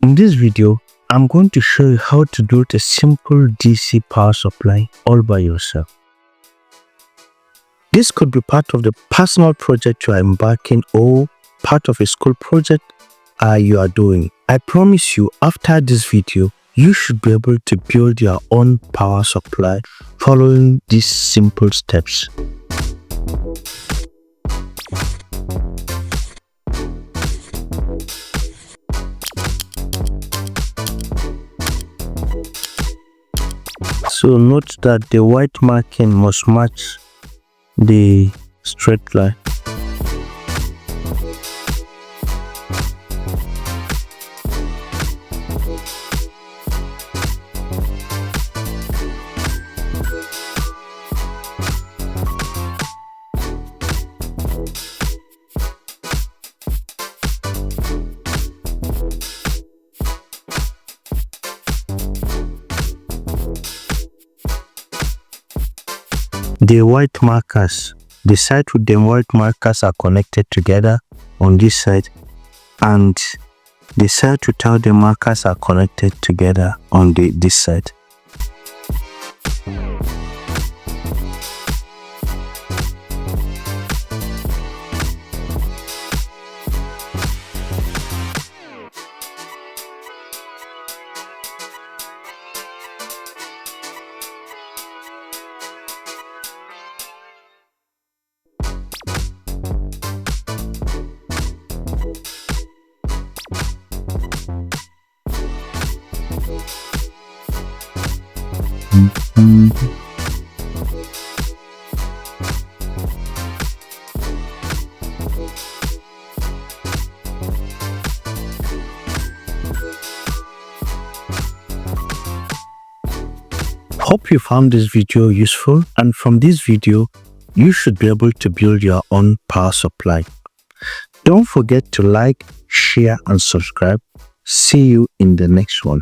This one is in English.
In this video, I'm going to show you how to build a simple DC power supply all by yourself. This could be part of the personal project you are embarking or part of a school project you are doing. I promise you, after this video, you should be able to build your own power supply following these simple steps. So note that the white marking must match the straight line. The white markers, the side with the white markers are connected together on this side, and the side without the markers are connected together on this side. Hope you found this video useful, and from this video you should be able to build your own power supply. Don't forget to like, share and subscribe. See you in the next one.